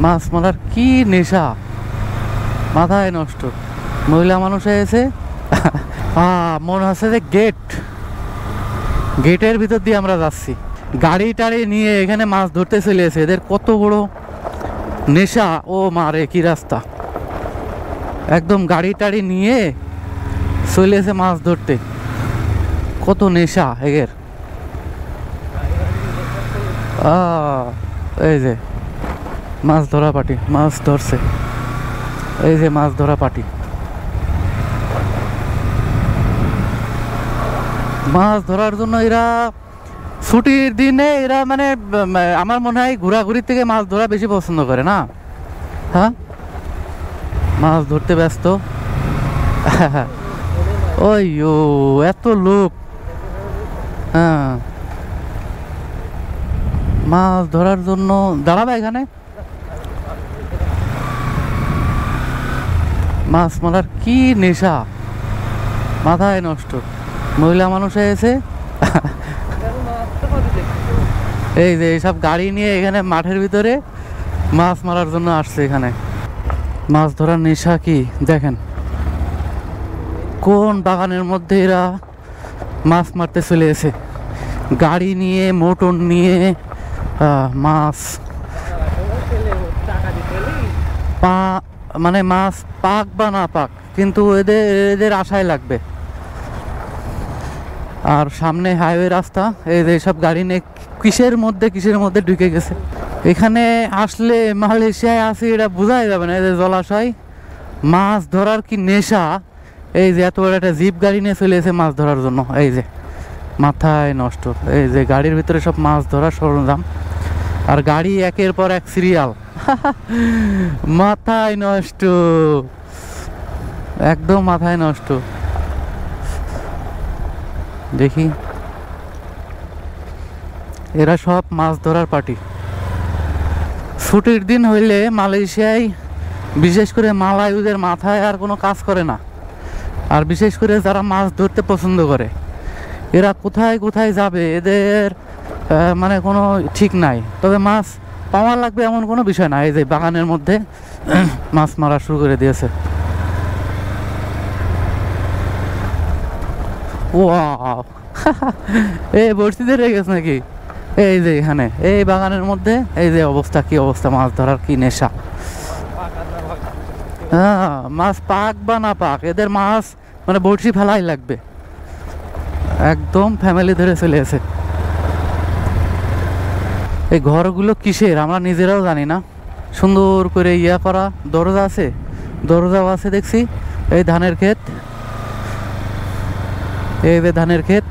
মাছ মারার কি নেশা, মাথায় নষ্ট। মহিলা মানুষ এসে মনে হচ্ছে যে গেটের ভিতর দিয়ে আমরা যাচ্ছি। গাড়ি টাড়ি নিয়ে এখানে মাছ ধরতে চলে এসে, এদের কত বড় নেশা। ও মারে কি রাস্তা, একদম গাড়ি টাড়ি নিয়ে চলে এসে মাছ ধরতে, কত নেশা এদের। এই যে মাছ ধরা পার্টি মাছ ধরছে, এই যে মাছ ধরা পার্টি মাছ ধরার জন্য এরা ছুটির দিনে এরা মানে আমার মনে হয় ঘোরাঘুরির থেকে মাছ ধরা বেশি পছন্দ করে না। হ্যাঁ, মাছ ধরতে ব্যস্ত। ওই ও এত লোক, হ্যাঁ মাছ ধরার জন্য দাঁড়াবে এখানে। মাছ মারার কি নেশা, মাথায় নষ্ট। মহিলা মানুষ এসে এই যে এইসব গাড়ি নিয়ে এখানে মাঠের ভিতরে মাছ মারার জন্য আসছে। এখানে মাছ ধরার নেশা কি দেখেন, কোন বাগানের মধ্যে এরা মাছ মারতে চলে এসে, গাড়ি নিয়ে মোটর নিয়ে মাছ মানে মাছ পাক বা না পাক, কিন্তু এদের আশায় লাগবে। আর সামনে হাইওয়ে রাস্তা, এই যে সব গাড়ি নিয়ে কিসের মধ্যে ঢুকে গেছে। এখানে আসলে মালয়েশিয়ায় আসি এটা বোঝাই যাবে না। এই যে জলাশয়, মাছ ধরার কি নেশা। এই যে এত বড় একটা জিপ গাড়ি নিয়ে চলে এসে মাছ ধরার জন্য, এই যে মাথায় নষ্ট। এই যে গাড়ির ভিতরে সব মাছ ধরার সরঞ্জাম, আর গাড়ি একের পর এক সিরিয়াল। মাথায় নষ্ট, একদম মাথায় নষ্ট। দেখি এরা সব মাছ ধরার পার্টি। ছুটির দিন হইলে মালয়েশিয়ায় বিশেষ করে মালায়ুদের মাথায় আর কোনো কাজ করে না। আর বিশেষ করে যারা মাছ ধরতে পছন্দ করে, এরা কোথায় কোথায় যাবে এদের মানে কোনো ঠিক নাই। তবে মাছ পাওয়া লাগবে এমন কোনো বিষয় না। এই যে বাগানের মধ্যে মাছ মারা শুরু করে দিয়েছে। ওয়াও, এই বড়শিতে রেখে গেছে নাকি? এই যে এখানে এই বাগানের মধ্যে এই যে অবস্থা, কি অবস্থা, মাছ ধরার কি নেশা। হ্যাঁ, মাছ পাক বা না পাক, এদের মাছ মানে বড়শি ফেলাই লাগবে। একদম ফ্যামিলি ধরে চলে এসে। এই ঘরগুলো কিসের আমরা নিজেরাও জানি না। সুন্দর করে ইয়া করা, দরজা আছে, দরজাও আছে দেখছি। এই ধানের ক্ষেত, এই যে ধানের ক্ষেত,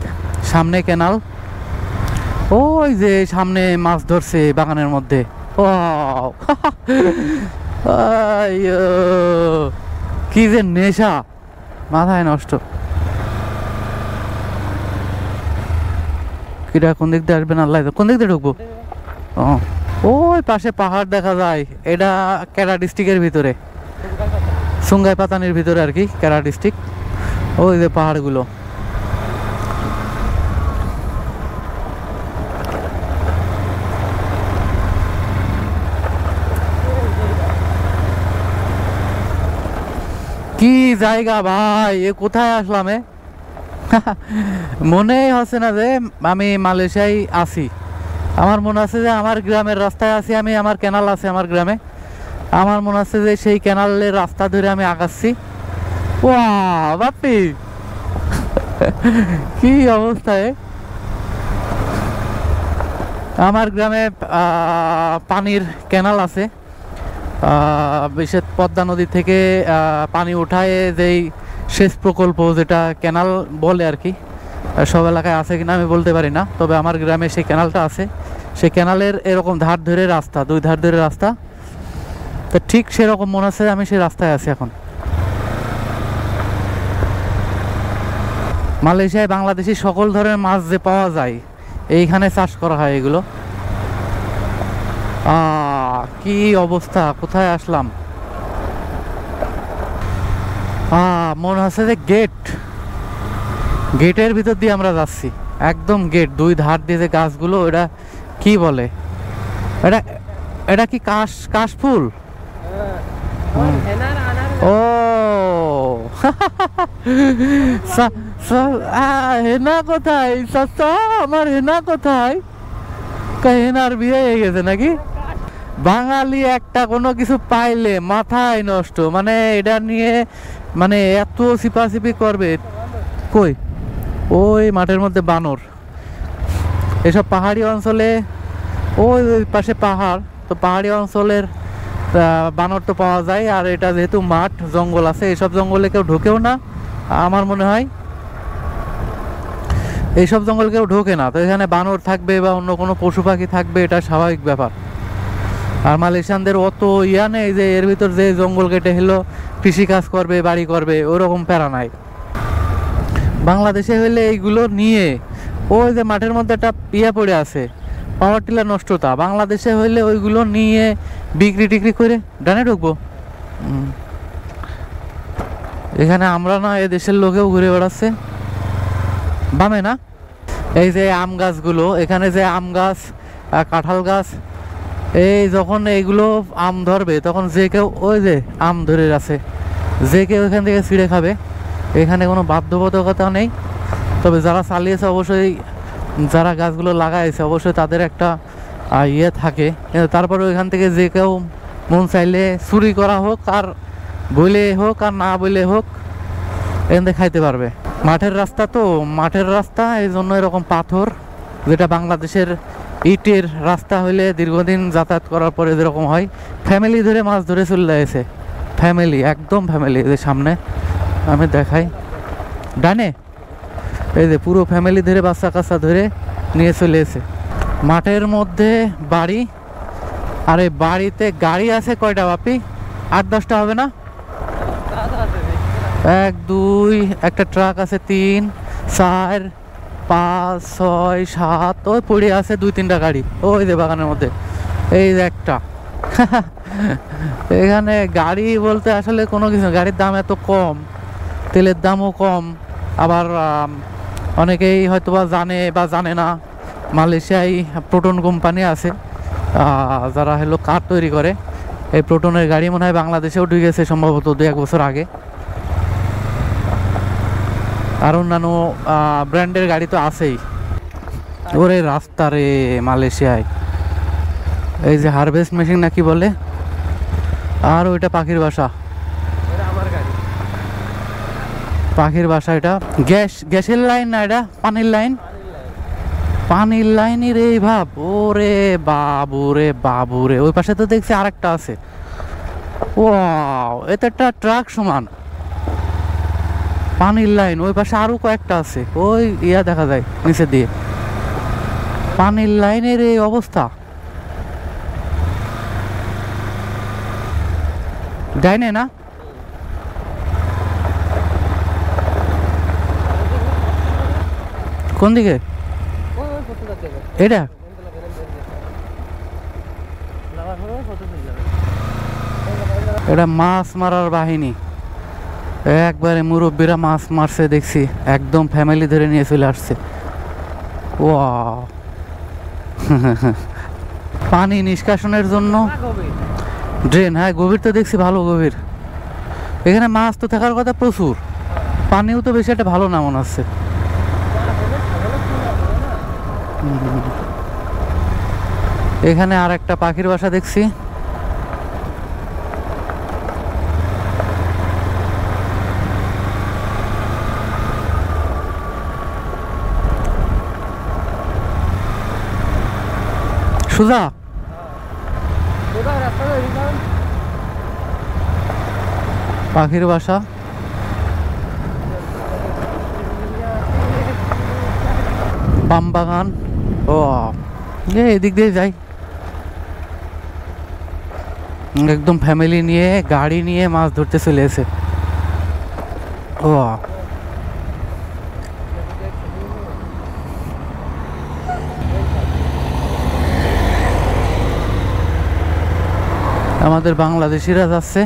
সামনে ক্যানাল, ওই যে সামনে মাছ ধরছে বাগানের মধ্যে। কি যে নেশা, মাথায় নষ্ট। কিরা কোন দিক দিয়ে আসবেন আল্লাহ, কোন দিক দিয়ে ঢুকবো? ওই পাশে পাহাড় দেখা যায়। এটা কেরা ডিস্ট্রিক্টের ভিতরে, সুঙ্গাই পাতানির ভিতরে আর কি, কেরা ডিস্ট্রিক্ট। ওই যে পাহাড়গুলো, কি জায়গা ভাই, এ কোথায় আসলাম? মনেই হচ্ছে না যে আমি মালয়েশিয়ায় আছি। আমার মনে আছে যে আমার গ্রামের রাস্তায় আছি আমি, আমার ক্যানাল আছে আমার গ্রামে। আমার মনে আছে যে সেই ক্যানালের রাস্তা ধরে আমি আগাচ্ছি। ওয়াও বাপি, কি অবস্থায়! আমার গ্রামে পানির ক্যানাল আছে। বিশেষ পদ্মা নদী থেকে পানি উঠায় যেই সেচ প্রকল্প, যেটা ক্যানাল বলে আর কি, সব এলাকায় আছে কিনা আমি বলতে পারি না, তবে আমার গ্রামে সেই ক্যানালটা আছে। সেই ক্যানালের এরকম ধার ধরে রাস্তা, দুই ধার ধরে রাস্তা, তো ঠিক সেরকম মনে আছে আমি সেই রাস্তায় আছি এখন। মালয়েশিয়ায় বাংলাদেশি সকল ধরনের মাছ যে পাওয়া যায় এইখানে চাষ করা হয় এগুলো। কি অবস্থা, কোথায় আসলাম? মনে হচ্ছে যে গেটের ভিতর দিয়ে আমরা যাচ্ছি। একদম গেট, দুই ধার দিয়ে যে গাছগুলো, এটা কি বলে, এটা এটা কি কাশফুল? ও হেনা কোথায় চাচা, আমার হেনা কোথায়? হেনার বিয়ে হয়ে গেছে নাকি? বাঙালি একটা কোনো কিছু পাইলে মাথায় নষ্ট, মানে এটা নিয়ে মানে এত চিপাচিপি করবে। কই? ওই মাঠের মধ্যে বানর। এসব পাহাড়ি অঞ্চলে, ওই পাশে পাহাড়, তো পাহাড়ি অঞ্চলের বানর তো পাওয়া যায়। আর এটা যেহেতু মাঠ, জঙ্গল আছে, এসব জঙ্গলে কেউ ঢোকেও না আমার মনে হয়। এইসব জঙ্গল কেউ ঢোকে না, তো এখানে বানর থাকবে বা অন্য কোনো পশু পাখি থাকবে, এটা স্বাভাবিক ব্যাপার। আর মালয়েশিয়ানদের অত ইয়া নেই যে এর ভিতর যে জঙ্গল কেটে হলো কৃষি কাজ করবে, বাড়ি করবে, ওরকম প্যারা নাই। বাংলাদেশে হইলে এইগুলো নিয়ে, ওই যে মাঠের মধ্যে একটা ইয়া পড়ে আছে পাওয়ার টিলার নষ্টতা, বাংলাদেশে হইলে ওইগুলো নিয়ে বিক্রি টিক্রি করে ডানে ঢুকবো। এখানে আমরা না, এ দেশের লোকেও ঘুরে বেড়াচ্ছে বামে না। এই যে আম গাছগুলো, এখানে যে আম গাছ, কাঁঠাল গাছ, এই যখন এইগুলো আম ধরবে তখন যে কেউ ওই যে আম ধরে আছে, যে কেউ এখান থেকে ছিঁড়ে খাবে। এখানে কোনো বাধ্যবাধকতা নেই, তবে যারা চালিয়েছে অবশ্যই, যারা গাছগুলো লাগাইছে অবশ্যই তাদের একটা ইয়ে থাকে। কিন্তু তারপরে ওইখান থেকে যে কেউ মন চাইলে চুরি করা হোক, আর বলে হোক আর না বলে হোক, এখান থেকে খাইতে পারবে। মাঠের রাস্তা তো, মাঠের রাস্তা এই জন্য এরকম পাথর, যেটা বাংলাদেশের ইটের রাস্তা হইলে দীর্ঘদিন যাতায়াত করার পরে যেরকম হয়। ফ্যামিলি ধরে মাছ ধরে চলে আসে, ফ্যামিলি, একদম ফ্যামিলি। যে সামনে আমি দেখাই, ডানে এই যে পুরো ফ্যামিলি ধরে, বাচ্চা কাচ্চা ধরে নিয়ে চলে এসে। মাঠের মধ্যে বাড়ি, আর এই বাড়িতে গাড়ি আছে কয়টা বাপি? 8-10টা হবে না? 1 2, একটা ট্রাক আছে 3 4 5 6 7, ওই পড়ে আছে 2-3টা গাড়ি ওই যে বাগানের মধ্যে। এই যে একটা এখানে গাড়ি বলতে আসলে কোনো কিছু, গাড়ির দাম এত কম, তেলের দামও কম। আবার অনেকেই হয়তোবা জানে বা জানে না, মালয়েশিয়ায় প্রোটন কোম্পানি আছে যারা হলো কার তৈরি করে। এই প্রোটনের গাড়ি মনে হয় বাংলাদেশেও ঢুকেছে সম্ভবত 2-1 বছর আগে। আর অন্যান্য ব্র্যান্ডের গাড়ি তো আছেই। ওরে রাস্তা রে মালয়েশিয়ায়, এই যে হারভেস্ট মেশিন নাকি বলে, আর ওইটা পাখির বাসা, পাখির বাসা। এটা গ্যাসের লাইন না, এটা পানির লাইন, পানির লাইনই রে ভাব। ওরে বাবুরে বাবুরে, ওই পাশে তো দেখছি আরেকটা আছে। ওয়াও, এটা একটা ট্রাক সমান পানির লাইন। ওই পাশে আরো কয়েকটা আছে, ওই ইয়া দেখা যায় নিচে দিয়ে। পানির লাইনের এই অবস্থা, ডাইনে না? কোন দিকে এটা? এটা মাছ মারার বাহিনী, একবারে মুরব্বীরা মাছ মারছে দেখছি, একদম ফ্যামিলি ধরে নিয়ে চলে আসছে। ওয়াও পানি নিষ্কাশনের জন্য ড্রেন, হ্যাঁ গভীর তো দেখছি, ভালো গভীর। এখানে মাছ তো থাকার কথা প্রচুর, পানিও তো বেশি একটা ভালো না মনে হচ্ছে। এখানে আর একটা পাখির বাসা দেখছি। সুজা পাখির বাসা, পাম বাগান। ও এদিক দিয়ে যাই, একদম ফ্যামিলি নিয়ে গাড়ি নিয়ে মাছ ধরতে চলে এসে। ও আমাদের বাংলাদেশিরা যাচ্ছে।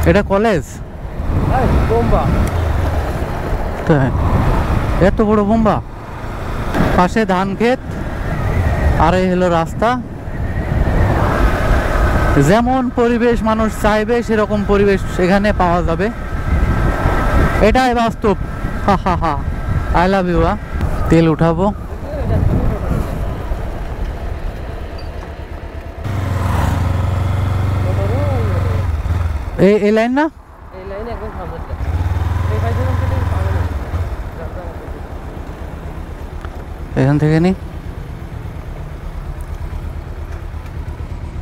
এটা কলেজ, এত বড় বোম্বা, পাশে ধান ক্ষেত। আর এই হলো রাস্তা। যেমন পরিবেশ মানুষ চাইবে সেরকম পরিবেশ এখানে পাওয়া যাবে, এটাই বাস্তব। হা হা হা, আই লাভ ইউ। তেল উঠাবো। এই লাইন না, এই লাইনে একদম সামনেটা এই পাইছে থেকে পাবে না। এখান থেকে নি।